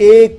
1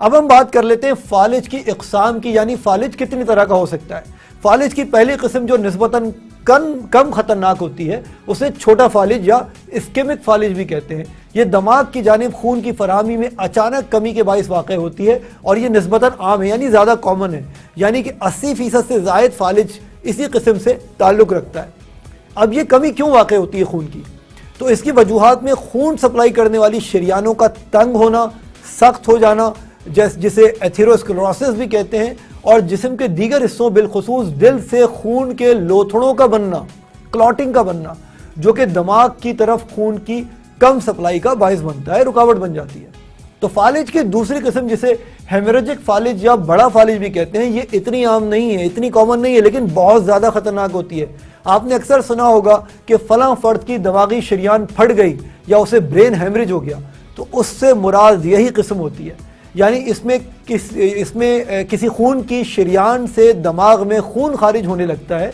اب ہم بات کر لیتے ہیں فالج کی اقسام کی، یعنی فالج کتنی طرح کا ہو سکتا ہے۔ فالج کی پہلی قسم جو نسبتاً کم خطرناک ہوتی ہے اسے چھوٹا فالج یا اسکیمک فالج بھی کہتے ہیں۔ یہ دماغ کی جانب خون کی فراہمی میں اچانک کمی کے باعث واقع ہوتی ہے اور یہ نسبتاً عام ہے، یعنی زیادہ کامن ہے، یعنی کہ 80% سے زائد فالج اسی قسم سے تعلق رکھتا ہے۔ اب یہ کمی کیوں واقع ہوتی ہے خون کی؟ تو اس کی وجوہات میں خون سپلائی کرنے والی شریانوں کا تنگ ہونا، سخت ہو جانا جسے ایتھیروسکلروسس بھی کہتے ہیں، اور جسم کے دیگر حصوں بالخصوص دل سے خون کے لوتھڑوں کا بننا، کلاٹنگ کا بننا، جو کہ دماغ کی طرف خون کی کم سپلائی کا باعث بنتا ہے، رکاوٹ بن جاتی ہے۔ تو فالج کی دوسری قسم جسے ہیمریجک فالج یا بڑا فالج بھی کہتے ہیں، یہ اتنی عام نہیں ہے، اتنی کامن نہیں ہے، لیکن بہت زیادہ خطرناک ہوتی ہے۔ آپ نے اکثر سنا ہوگا کہ فلاں فرد کی دماغی شریان پھٹ گئی یا اسے برین ہیمریج ہو گیا، تو اس سے مراد یہی قسم ہوتی ہے، یعنی اس میں کسی خون کی شریان سے دماغ میں خون خارج ہونے لگتا ہے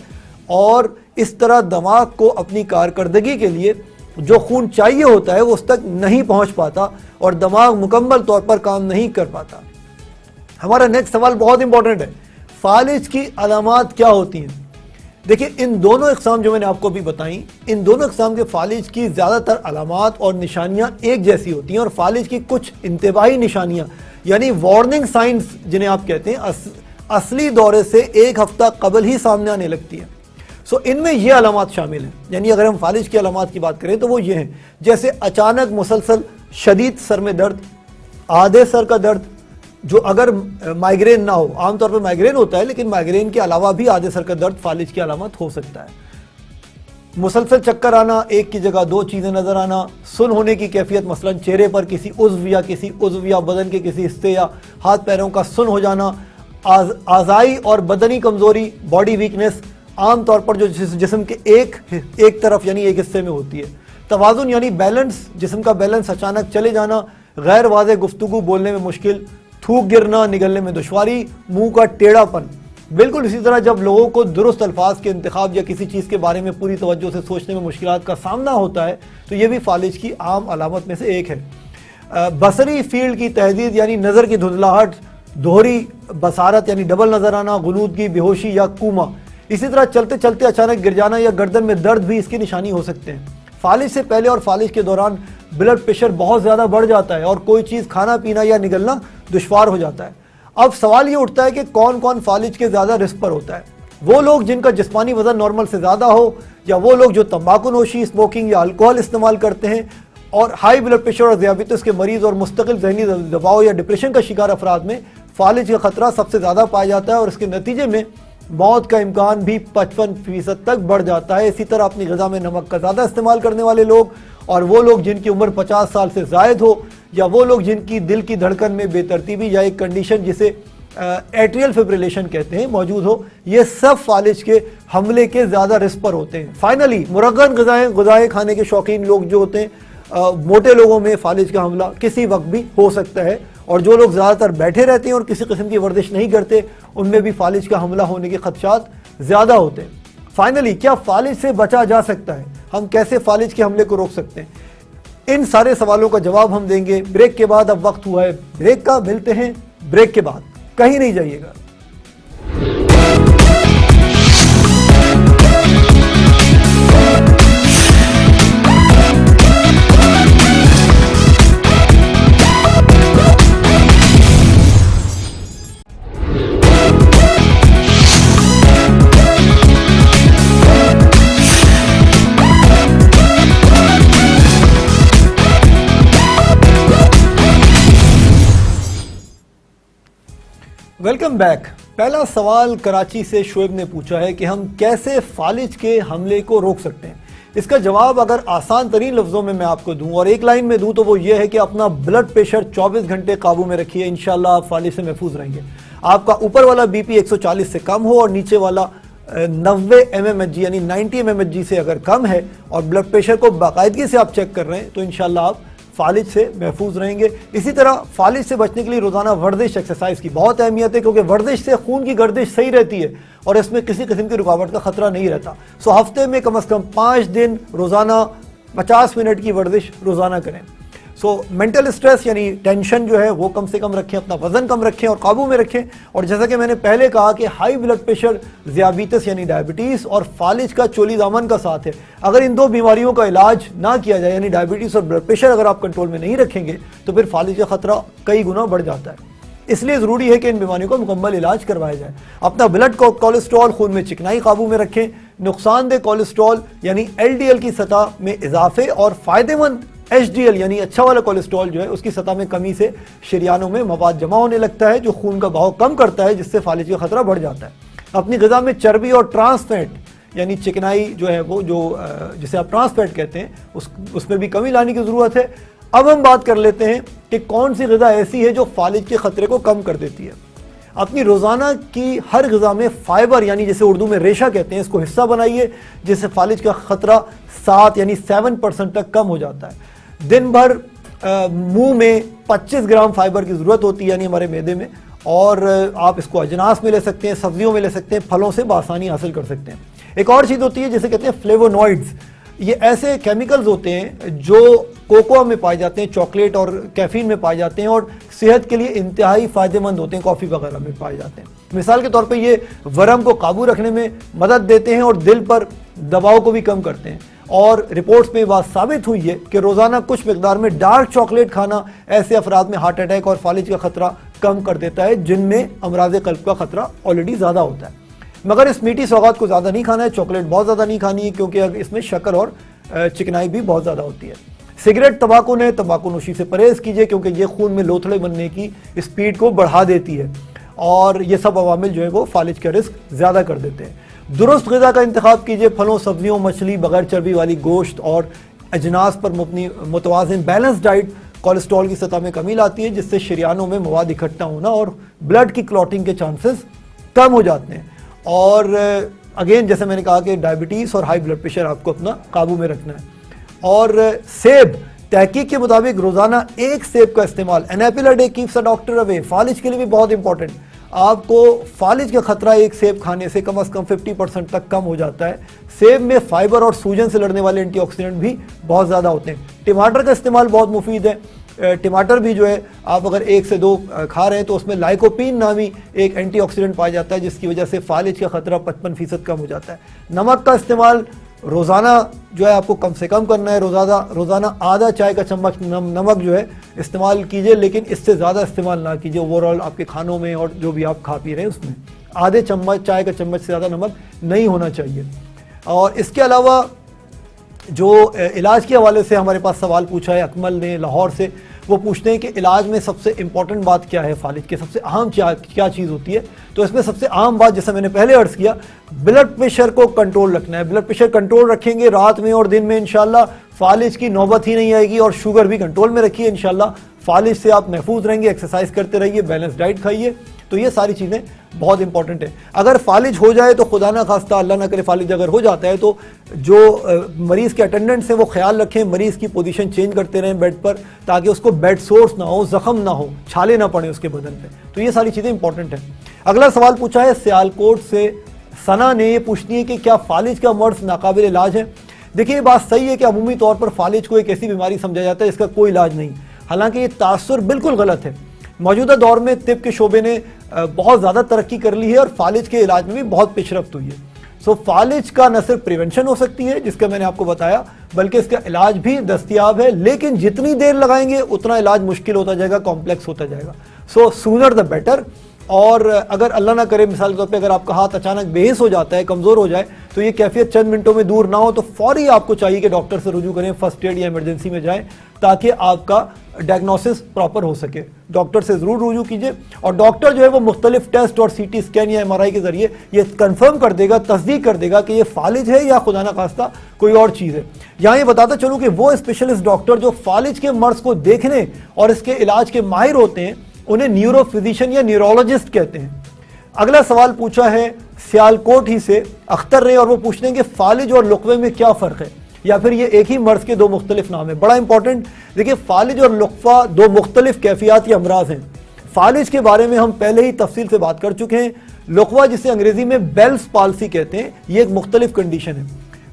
اور اس طرح دماغ کو اپنی کارکردگی کے لیے جو خون چاہیے ہوتا ہے وہ اس تک نہیں پہنچ پاتا اور دماغ مکمل طور پر کام نہیں کر پاتا۔ ہمارا نیکسٹ سوال بہت امپورٹنٹ ہے، فالج کی علامات کیا ہوتی ہیں؟ دیکھیں، ان دونوں اقسام جو میں نے آپ کو بھی بتائیں، ان دونوں اقسام کے فالج کی زیادہ تر علامات اور نشانیاں ایک جیسی ہوتی ہیں، اور فالج کی کچھ انتباہی نشانیاں یعنی وارننگ سائنز جنہیں آپ کہتے ہیں اصلی دورے سے ایک ہفتہ قبل ہی سامنے آنے لگتی ہیں۔ ان میں یہ علامات شامل ہیں، یعنی اگر ہم فالج کی علامات کی بات کریں تو وہ یہ ہیں، جیسے اچانک مسلسل شدید سر میں درد، آدھے سر کا درد جو اگر مائیگرین نہ ہو، عام طور پر مائیگرین ہوتا ہے لیکن مائیگرین کے علاوہ بھی آدھے سر کا درد فالج کی علامت ہو سکتا ہے، مسلسل چکر آنا، ایک کی جگہ دو چیزیں نظر آنا، سن ہونے کی کیفیت، مثلا چہرے پر کسی عضو یا بدن کے کسی حصے یا ہاتھ پیروں کا سن ہو جانا، اعضائی اور بدنی کمزوری، باڈی ویکنس، عام طور پر جو جسم کے ایک طرف یعنی ایک حصے میں ہوتی ہے، توازن یعنی بیلنس، جسم کا بیلنس اچانک چلے جانا، غیر واضح گفتگو، بولنے میں مشکل، تھوک گرنا، نگلنے میں دشواری، منہ کا ٹیڑھا پن۔ بالکل اسی طرح جب لوگوں کو درست الفاظ کے انتخاب یا کسی چیز کے بارے میں پوری توجہ سے سوچنے میں مشکلات کا سامنا ہوتا ہے تو یہ بھی فالج کی عام علامت میں سے ایک ہے۔ بصری فیلڈ کی تحدید یعنی نظر کی دھندلاہٹ، دوہری بصارت یعنی ڈبل نظر آنا، غنودگی، بے ہوشی یا کوما۔ اسی طرح چلتے چلتے اچانک گر جانا یا گردن میں درد بھی اس کی نشانی ہو سکتے ہیں۔ فالج سے پہلے اور فالج کے دوران بلڈ پریشر بہت زیادہ بڑھ جاتا ہے اور کوئی چیز کھانا پینا یا نگلنا دشوار ہو جاتا ہے۔ اب سوال یہ اٹھتا ہے کہ کون فالج کے زیادہ رسک پر ہوتا ہے؟ وہ لوگ جن کا جسمانی وزن نارمل سے زیادہ ہو، یا وہ لوگ جو تمباکو نوشی، اسموکنگ یا الکوہل استعمال کرتے ہیں، اور ہائی بلڈ پریشر اور ذیابیطس کے مریض اور مستقل ذہنی دباؤ یا ڈپریشن کا شکار افراد میں فالج کا خطرہ سب سے زیادہ پایا جاتا ہے اور اس کے نتیجے میں موت کا امکان بھی 55% تک بڑھ جاتا ہے۔ اسی طرح اپنی غذا میں نمک کا زیادہ استعمال کرنے والے لوگ، اور وہ لوگ جن کی عمر 50 سال سے زائد ہو، یا وہ لوگ جن کی دل کی دھڑکن میں بے ترتیبی یا ایک کنڈیشن جسے ایٹریل فبریلیشن کہتے ہیں موجود ہو، یہ سب فالج کے حملے کے زیادہ رسک پر ہوتے ہیں۔ فائنلی مرغن غذائیں کھانے کے شوقین لوگ جو ہوتے ہیں، موٹے لوگوں میں فالج کا حملہ کسی وقت بھی ہو سکتا ہے، اور جو لوگ زیادہ تر بیٹھے رہتے ہیں اور کسی قسم کی ورزش نہیں کرتے ان میں بھی فالج کا حملہ ہونے کے خدشات زیادہ ہوتے ہیں۔ فائنلی کیا فالج سے بچا جا سکتا ہے؟ ہم کیسے فالج کے حملے کو روک سکتے ہیں؟ ان سارے سوالوں کا جواب ہم دیں گے بریک کے بعد۔ اب وقت ہوا ہے بریک کا، ملتے ہیں بریک کے بعد، کہیں نہیں جائیے گا۔ Welcome back. پہلا سوال کراچی سے شعیب نے پوچھا ہے کہ ہم کیسے فالج کے حملے کو روک سکتے ہیں؟ اس کا جواب اگر آسان ترین لفظوں میں آپ کو دوں اور ایک لائن میں دوں تو وہ یہ ہے کہ اپنا بلڈ پریشر 24 گھنٹے قابو میں رکھیے، انشاءاللہ آپ فالج سے محفوظ رہیں گے۔ آپ کا اوپر والا بی پی 140 سے کم ہو اور نیچے والا 90 mmHg یعنی 90 mmHg سے اگر کم ہے اور بلڈ پریشر کو باقاعدگی سے آپ چیک کر رہے ہیں تو انشاءاللہ آپ فالج سے محفوظ رہیں گے۔ اسی طرح فالج سے بچنے کے لیے روزانہ ورزش، ایکسرسائز کی بہت اہمیت ہے، کیونکہ ورزش سے خون کی گردش صحیح رہتی ہے اور اس میں کسی قسم کی رکاوٹ کا خطرہ نہیں رہتا۔ ہفتے میں کم از کم 5 دن روزانہ 50 منٹ کی ورزش روزانہ کریں۔ سو مینٹل اسٹریس یعنی ٹینشن جو ہے وہ کم سے کم رکھیں, اپنا وزن کم رکھیں اور قابو میں رکھیں. اور جیسا کہ میں نے پہلے کہا کہ ہائی بلڈ پریشر, ذیابیطس یعنی ڈائبٹیز اور فالج کا چولی دامن کا ساتھ ہے. اگر ان دو بیماریوں کا علاج نہ کیا جائے, یعنی ڈائبٹیز اور بلڈ پریشر اگر آپ کنٹرول میں نہیں رکھیں گے تو پھر فالج کا خطرہ کئی گنا بڑھ جاتا ہے. اس لیے ضروری ہے کہ ان بیماریوں کا مکمل علاج کروایا جائے. اپنا بلڈ کولیسٹرول, خون میں چکنائی قابو میں رکھیں. نقصان دہ کولیسٹرول یعنی ایل ڈی ایل کی سطح میں اضافے اور فائدہ مند ایچ ڈی ایل یعنی اچھا والا کولیسٹرول جو ہے اس کی سطح میں کمی سے شریانوں میں مواد جمع ہونے لگتا ہے جو خون کا بہاؤ کم کرتا ہے, جس سے فالج کا خطرہ بڑھ جاتا ہے. اپنی غذا میں چربی اور ٹرانس فیٹ یعنی چکنائی جو ہے وہ جو جسے آپ ٹرانس فیٹ کہتے ہیں اس میں بھی کمی لانے کی ضرورت ہے. اب ہم بات کر لیتے ہیں کہ کون سی غذا ایسی ہے جو فالج کے خطرے کو کم کر دیتی ہے. اپنی روزانہ کی ہر غذا میں فائبر یعنی جسے اردو میں ریشہ کہتے ہیں اس کو حصہ بنائیے, جس سے فالج کا خطرہ 7 یعنی 7% تک کم ہو جاتا ہے. دن بھر منہ میں 25 گرام فائبر کی ضرورت ہوتی ہے یعنی ہمارے معدے میں, اور آپ اس کو اجناس میں لے سکتے ہیں, سبزیوں میں لے سکتے ہیں, پھلوں سے بآسانی حاصل کر سکتے ہیں. ایک اور چیز ہوتی ہے جسے کہتے ہیں فلیوونوائڈز. یہ ایسے کیمیکلز ہوتے ہیں جو کوکوا میں پائے جاتے ہیں, چاکلیٹ اور کیفین میں پائے جاتے ہیں اور صحت کے لیے انتہائی فائدہ مند ہوتے ہیں, کافی وغیرہ میں پائے جاتے ہیں. مثال کے طور پہ یہ ورم کو قابو رکھنے میں مدد دیتے ہیں اور دل پر دباؤ کو بھی کم کرتے ہیں. اور رپورٹس میں بات ثابت ہوئی ہے کہ روزانہ کچھ مقدار میں ڈارک چاکلیٹ کھانا ایسے افراد میں ہارٹ اٹیک اور فالج کا خطرہ کم کر دیتا ہے جن میں امراض قلب کا خطرہ آلریڈی زیادہ ہوتا ہے. مگر اس میٹھی سوغات کو زیادہ نہیں کھانا ہے, چاکلیٹ بہت زیادہ نہیں کھانی ہے کیونکہ اس میں شکر اور چکنائی بھی بہت زیادہ ہوتی ہے. سگریٹ, تمباکو نوشی سے پرہیز کیجیے کیونکہ یہ خون میں لوتھڑے بننے کی اسپیڈ کو بڑھا دیتی ہے اور یہ سب عوامل جو ہے وہ فالج کا رسک زیادہ کر دیتے ہیں. درست غذا کا انتخاب کیجیے, پھلوں, سبزیوں, مچھلی, بغیر چربی والی گوشت اور اجناس پر مبنی متوازن بیلنس ڈائٹ کولیسٹرول کی سطح میں کمی لاتی ہے, جس سے شریانوں میں مواد اکٹھا ہونا اور بلڈ کی کلوٹنگ کے چانسز کم ہو جاتے ہیں. اور اگین جیسے میں نے کہا کہ ڈائبٹیز اور ہائی بلڈ پریشر آپ کو اپنا قابو میں رکھنا ہے. اور سیب, تحقیق کے مطابق روزانہ ایک سیب کا استعمال, an apple a day keeps a doctor away, فالج کے لیے بھی بہت امپورٹنٹ. آپ کو فالج کا خطرہ ایک سیب کھانے سے کم از کم 50% تک کم ہو جاتا ہے. سیب میں فائبر اور سوجن سے لڑنے والے اینٹی آکسیڈنٹ بھی بہت زیادہ ہوتے ہیں. ٹماٹر کا استعمال بہت مفید ہے. ٹماٹر بھی جو ہے آپ اگر 1 سے 2 کھا رہے ہیں تو اس میں لائکوپین نامی ایک اینٹی آکسیڈنٹ پایا جاتا ہے جس کی وجہ سے فالج کا خطرہ 55% کم ہو جاتا ہے. نمک کا استعمال روزانہ جو ہے آپ کو کم سے کم کرنا ہے. روزانہ آدھا چائے کا چمچ نمک جو ہے استعمال کیجئے, لیکن اس سے زیادہ استعمال نہ کیجئے. اوورآل آپ کے کھانوں میں اور جو بھی آپ کھا پی رہے ہیں اس میں آدھے چمچ چائے کا چمچ سے زیادہ نمک نہیں ہونا چاہیے. اور اس کے علاوہ جو علاج کے حوالے سے ہمارے پاس سوال پوچھا ہے اکمل نے لاہور سے, وہ پوچھتے ہیں کہ علاج میں سب سے امپورٹنٹ بات کیا ہے, فالج کے سب سے اہم کیا چیز ہوتی ہے. تو اس میں سب سے اہم بات جیسے میں نے پہلے عرض کیا, بلڈ پریشر کو کنٹرول رکھنا ہے. بلڈ پریشر کنٹرول رکھیں گے رات میں اور دن میں انشاءاللہ فالج کی نوبت ہی نہیں آئے گی. اور شوگر بھی کنٹرول میں رکھیے, انشاءاللہ فالج سے آپ محفوظ رہیں گے. ایکسرسائز کرتے رہیے, بیلنس ڈائٹ کھائیے. تو یہ ساری چیزیں بہت امپورٹنٹ ہیں. اگر فالج ہو جائے تو خدا نہ خواستہ, اللہ نہ کرے فالج اگر ہو جاتا ہے تو جو مریض کے اٹینڈنٹس ہیں وہ خیال رکھیں, مریض کی پوزیشن چینج کرتے رہیں بیڈ پر تاکہ اس کو بیڈ سورس نہ ہو, زخم نہ ہو, چھالے نہ پڑیں اس کے بدن پہ. تو یہ ساری چیزیں امپورٹنٹ ہیں. اگلا سوال پوچھا ہے سیالکوٹ سے ثنا نے, یہ پوچھتی ہے کہ کیا فالج کا مرض ناقابل علاج ہے. دیکھیے یہ بات صحیح ہے کہ عمومی طور پر فالج کو ایک ایسی بیماری سمجھا جاتا ہے جس کا کوئی علاج نہیں. حالانکہ یہ تاثر بالکل غلط ہے. موجودہ دور میں طب کے شعبے نے بہت زیادہ ترقی کر لی ہے اور فالج کے علاج میں بھی بہت پیش رفت ہوئی ہے. سو فالج کا نہ صرف پریونشن ہو سکتی ہے جس کا میں نے آپ کو بتایا, بلکہ اس کا علاج بھی دستیاب ہے, لیکن جتنی دیر لگائیں گے اتنا علاج مشکل ہوتا جائے گا, کمپلیکس ہوتا جائے گا. سو سونر دا بیٹر. اور اگر اللہ نہ کرے مثال کے طور پہ اگر آپ کا ہاتھ اچانک بے حس ہو جاتا ہے, کمزور ہو جائے, تو یہ کیفیت چند منٹوں میں دور نہ ہو تو فوری آپ کو چاہیے کہ ڈاکٹر سے رجوع کریں, فرسٹ ایڈ یا ایمرجنسی میں جائیں تاکہ آپ کا ڈائگنوسس پراپر ہو سکے. ڈاکٹر سے ضرور رجوع کیجیے اور ڈاکٹر جو ہے وہ مختلف ٹیسٹ اور سی ٹی اسکین یا ایم آر آئی کے ذریعے یہ کنفرم کر دے گا, تصدیق کر دے گا کہ یہ فالج ہے یا خدا نہ خواستہ کوئی اور چیز ہے. یہاں یہ بتاتا چلوں کہ وہ اسپیشلسٹ ڈاکٹر جو فالج کے مرض کو دیکھنے اور اس کے علاج کے ماہر ہوتے ہیں انہیں نیورو فزیشین یا نیورولوجسٹ کہتے ہیں. اگلا سوال پوچھا ہے سیالکوٹ ہی سے اختر نے, اور وہ پوچھتے ہیں کہ فالج اور لقوے میں کیا فرق ہے, یا پھر یہ ایک ہی مرض کے دو مختلف نام ہیں. بڑا امپورٹنٹ, دیکھیں فالج اور لقوہ دو مختلف کیفیات یا امراض ہیں. فالج کے بارے میں ہم پہلے ہی تفصیل سے بات کر چکے ہیں. لقوہ جسے انگریزی میں بیلس پالسی کہتے ہیں, یہ ایک مختلف کنڈیشن ہے.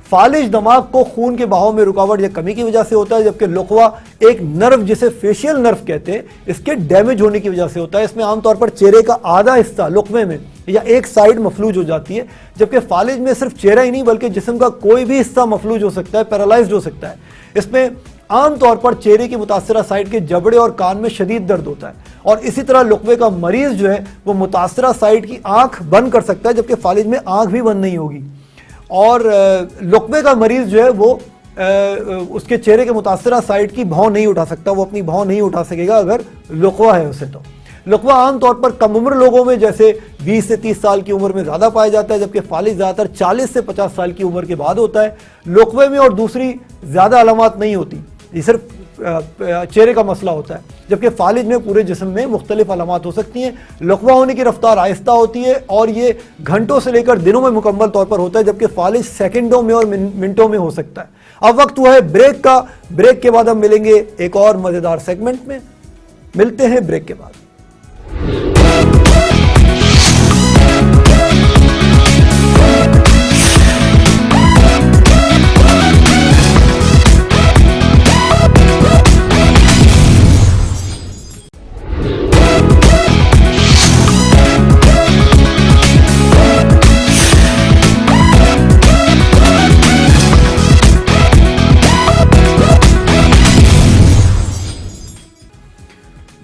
فالج دماغ کو خون کے بہاؤ میں رکاوٹ یا کمی کی وجہ سے ہوتا ہے، جبکہ لقوہ ایک نرو جسے فیشیل نرو کہتے ہیں اس کے ڈیمیج ہونے کی وجہ سے ہوتا ہے۔ اس میں عام طور پر چہرے کا آدھا حصہ لقوے میں یا ایک سائیڈ مفلوج ہو جاتی ہے، جبکہ فالج میں صرف چہرہ ہی نہیں بلکہ جسم کا کوئی بھی حصہ مفلوج ہو سکتا ہے، پیرالائزڈ ہو سکتا ہے۔ اس میں عام طور پر چہرے کی متاثرہ سائڈ کے جبڑے اور کان میں شدید درد ہوتا ہے، اور اسی طرح لقوے کا مریض جو ہے وہ متاثرہ سائڈ کی آنکھ بند کر سکتا ہے، جبکہ فالج میں آنکھ بھی بند نہیں ہوگی۔ اور لقوے کا مریض جو ہے وہ اس کے چہرے کے متاثرہ سائڈ کی بھاؤں نہیں اٹھا سکتا، وہ اپنی بھاؤں نہیں اٹھا سکے گا اگر لقوہ ہے اسے۔ تو لقوہ عام طور پر کم عمر لوگوں میں جیسے 20 سے 30 سال کی عمر میں زیادہ پایا جاتا ہے، جبکہ فالج زیادہ تر 40 سے 50 سال کی عمر کے بعد ہوتا ہے۔ لقوے میں اور دوسری زیادہ علامات نہیں ہوتی، یہ صرف چہرے کا مسئلہ ہوتا ہے، جبکہ فالج میں پورے جسم میں مختلف علامات ہو سکتی ہیں۔ لقوہ ہونے کی رفتار آہستہ ہوتی ہے اور یہ گھنٹوں سے لے کر دنوں میں مکمل طور پر ہوتا ہے، جبکہ فالج سیکنڈوں میں اور منٹوں میں ہو سکتا ہے۔ اب وقت ہوا ہے بریک کا، بریک کے بعد ہم ملیں گے ایک اور مزیدار سیگمنٹ میں، ملتے ہیں بریک کے بعد۔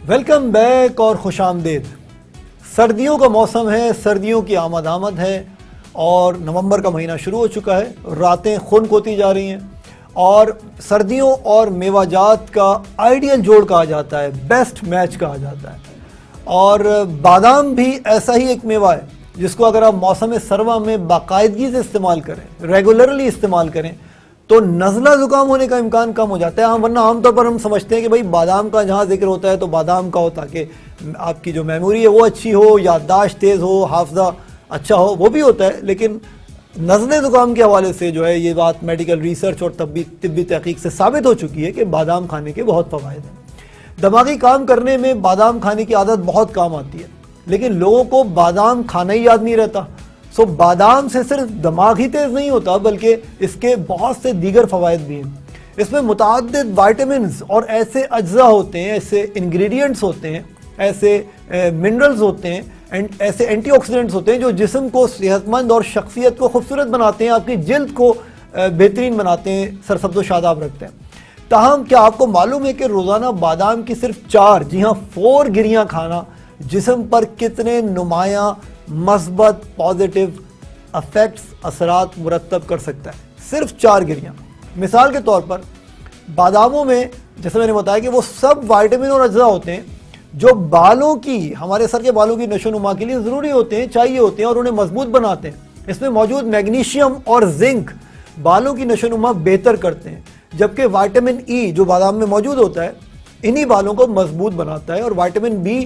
ویلکم بیک اور خوش آمدید۔ سردیوں کا موسم ہے، سردیوں کی آمد ہے اور نومبر کا مہینہ شروع ہو چکا ہے، راتیں خنک ہوتی جا رہی ہیں اور سردیوں اور میوہ جات کا آئیڈیل جوڑ کہا جاتا ہے، بیسٹ میچ کہا جاتا ہے۔ اور بادام بھی ایسا ہی ایک میوہ ہے جس کو اگر آپ موسم سرما میں باقاعدگی سے استعمال کریں، ریگولرلی استعمال کریں تو نزلہ زکام ہونے کا امکان کم ہو جاتا ہے۔ ورنہ عام طور پر ہم سمجھتے ہیں کہ بھائی بادام کا جہاں ذکر ہوتا ہے تو بادام کا ہو تاکہ آپ کی جو میموری ہے وہ اچھی ہو، یادداشت تیز ہو، حافظہ اچھا ہو، وہ بھی ہوتا ہے، لیکن نزلہ زکام کے حوالے سے جو ہے یہ بات میڈیکل ریسرچ اور طبی تحقیق سے ثابت ہو چکی ہے کہ بادام کھانے کے بہت فوائد ہیں۔ دماغی کام کرنے میں بادام کھانے کی عادت بہت کام آتی ہے، لیکن لوگوں کو بادام کھانا ہی یاد نہیں رہتا۔ بادام سے صرف دماغ ہی تیز نہیں ہوتا بلکہ اس کے بہت سے دیگر فوائد بھی ہیں۔ اس میں متعدد وائٹامنز اور ایسے اجزاء ہوتے ہیں، ایسے انگریڈینٹس ہوتے ہیں، ایسے منرلز ہوتے ہیں، ایسے اینٹی آکسیڈنٹس ہوتے ہیں جو جسم کو صحت مند اور شخصیت کو خوبصورت بناتے ہیں، آپ کی جلد کو بہترین بناتے ہیں، سرسبز و شاداب رکھتے ہیں۔ تاہم کیا آپ کو معلوم ہے کہ روزانہ بادام کی صرف 4 گریاں کھانا جسم پر کتنے نمایاں مثبت پازیٹیو اثرات مرتب کر سکتا ہے؟ صرف 4 گریاں۔ مثال کے طور پر باداموں میں جیسے میں نے بتایا کہ وہ سب وائٹامن اور اجزاء ہوتے ہیں جو بالوں کی، ہمارے سر کے بالوں کی نشو و نما کے لیے ضروری ہوتے ہیں، چاہیے ہوتے ہیں اور انہیں مضبوط بناتے ہیں۔ اس میں موجود میگنیشیم اور زنک بالوں کی نشو و نما بہتر کرتے ہیں، جبکہ وائٹامن ای جو بادام میں موجود ہوتا ہے انہی بالوں کو مضبوط بناتا ہے، اور وائٹامن بی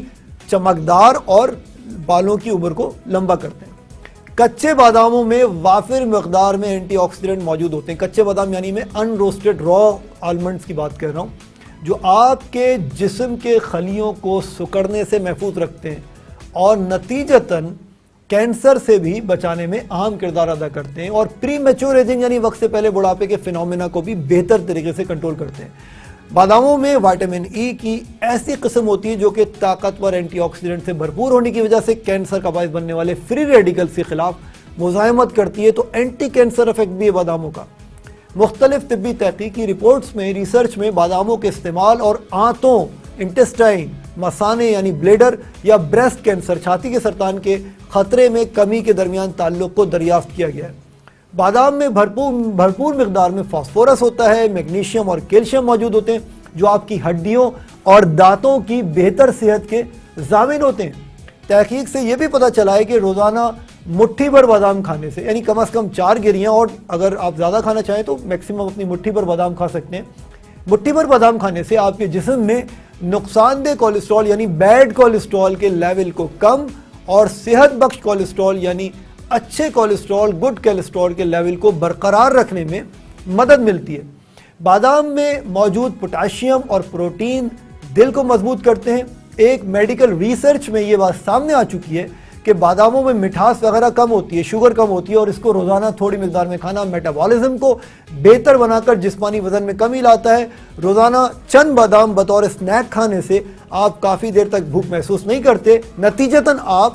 چمکدار اور بالوں کی عمر کو لمبا کرتے ہیں۔ کچے باداموں میں وافر مقدار میں اینٹی آکسیڈنٹ موجود ہوتے ہیں۔ کچے بادام یعنی میں ان روسٹڈ را آلمنڈز کی بات کر رہا ہوں، جو آپ کے جسم کے خلیوں کو سکڑنے سے محفوظ رکھتے ہیں اور نتیجتاً کینسر سے بھی بچانے میں اہم کردار ادا کرتے ہیں، اور پری میچور ایجنگ یعنی وقت سے پہلے بڑھاپے کے فینومینا کو بھی بہتر طریقے سے کنٹرول کرتے ہیں۔ باداموں میں وائٹامن ای کی ایسی قسم ہوتی ہے جو کہ طاقتور اینٹی آکسیڈنٹ سے بھرپور ہونے کی وجہ سے کینسر کا باعث بننے والے فری ریڈیکلز کے خلاف مزاحمت کرتی ہے، تو اینٹی کینسر افیکٹ بھی ہے باداموں کا۔ مختلف طبی تحقیقی رپورٹس میں، ریسرچ میں باداموں کے استعمال اور آنتوں، انٹسٹائن، مثانے یعنی بلیڈر یا بریسٹ کینسر، چھاتی کے سرطان کے خطرے میں کمی کے درمیان تعلق کو دریافت کیا گیا ہے۔ بادام میں بھرپور مقدار میں فاسفورس ہوتا ہے، میگنیشیم اور کیلشیم موجود ہوتے ہیں جو آپ کی ہڈیوں اور دانتوں کی بہتر صحت کے ضامن ہوتے ہیں۔ تحقیق سے یہ بھی پتہ چلا ہے کہ روزانہ مٹھی بھر بادام کھانے سے، یعنی کم از کم 4 گریاں، اور اگر آپ زیادہ کھانا چاہیں تو میکسیمم اپنی مٹھی بھر بادام کھا سکتے ہیں۔ مٹھی بھر بادام کھانے سے آپ کے جسم میں نقصان دہ کولیسٹرول یعنی بیڈ کولیسٹرول کے لیول کو کم اور صحت بخش کولیسٹرول یعنی اچھے کولیسٹرول، گڈ کولیسٹرول کے لیول کو برقرار رکھنے میں مدد ملتی ہے۔ بادام میں موجود پوٹاشیم اور پروٹین دل کو مضبوط کرتے ہیں۔ ایک میڈیکل ریسرچ میں یہ بات سامنے آ چکی ہے کہ باداموں میں مٹھاس وغیرہ کم ہوتی ہے، شوگر کم ہوتی ہے، اور اس کو روزانہ تھوڑی مقدار میں کھانا میٹابولزم کو بہتر بنا کر جسمانی وزن میں کمی لاتا ہے۔ روزانہ چند بادام بطور سنیک کھانے سے آپ کافی دیر تک بھوک محسوس نہیں کرتے، نتیجتاً آپ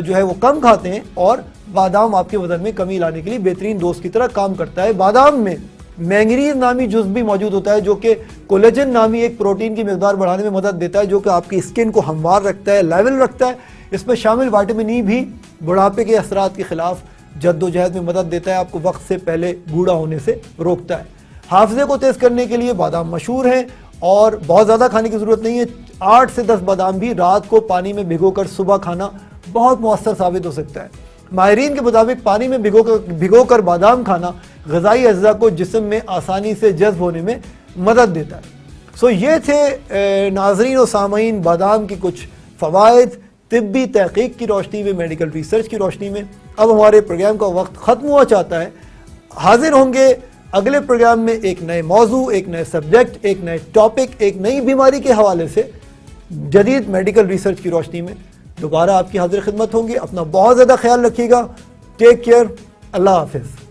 جو ہے وہ کم کھاتے ہیں، اور بادام آپ کے وزن میں کمی لانے کے لیے بہترین دوست کی طرح کام کرتا ہے۔ بادام میں مینگنیز نامی جز بھی موجود ہوتا ہے جو کہ کولیجن نامی ایک پروٹین کی مقدار بڑھانے میں مدد دیتا ہے، جو کہ آپ کی اسکن کو ہموار رکھتا ہے، لیول رکھتا ہے۔ اس میں شامل وٹامن ای بھی بڑھاپے کے اثرات کے خلاف جد و جہد میں مدد دیتا ہے، آپ کو وقت سے پہلے بوڑھا ہونے سے روکتا ہے۔ حافظے کو تیز کرنے کے لیے بادام مشہور ہیں، اور بہت زیادہ کھانے کی ضرورت نہیں ہے، 8 سے 10 بادام بھی رات کو پانی میں بھگو کر صبح کھانا بہت مؤثر ثابت ہو سکتا ہے۔ ماہرین کے مطابق پانی میں بھگو کر بادام کھانا غذائی اجزاء کو جسم میں آسانی سے جذب ہونے میں مدد دیتا ہے۔ یہ تھے ناظرین و سامعین بادام کی کچھ فوائد طبی تحقیق کی روشنی میں، میڈیکل ریسرچ کی روشنی میں۔ اب ہمارے پروگرام کا وقت ختم ہوا چاہتا ہے، حاضر ہوں گے اگلے پروگرام میں ایک نئے موضوع، ایک نئے سبجیکٹ، ایک نئے ٹاپک، ایک نئی بیماری کے حوالے سے جدید میڈیکل ریسرچ کی روشنی میں دوبارہ آپ کی حاضر خدمت ہوں گے۔ اپنا بہت زیادہ خیال رکھیے گا، ٹیک کیئر، اللہ حافظ۔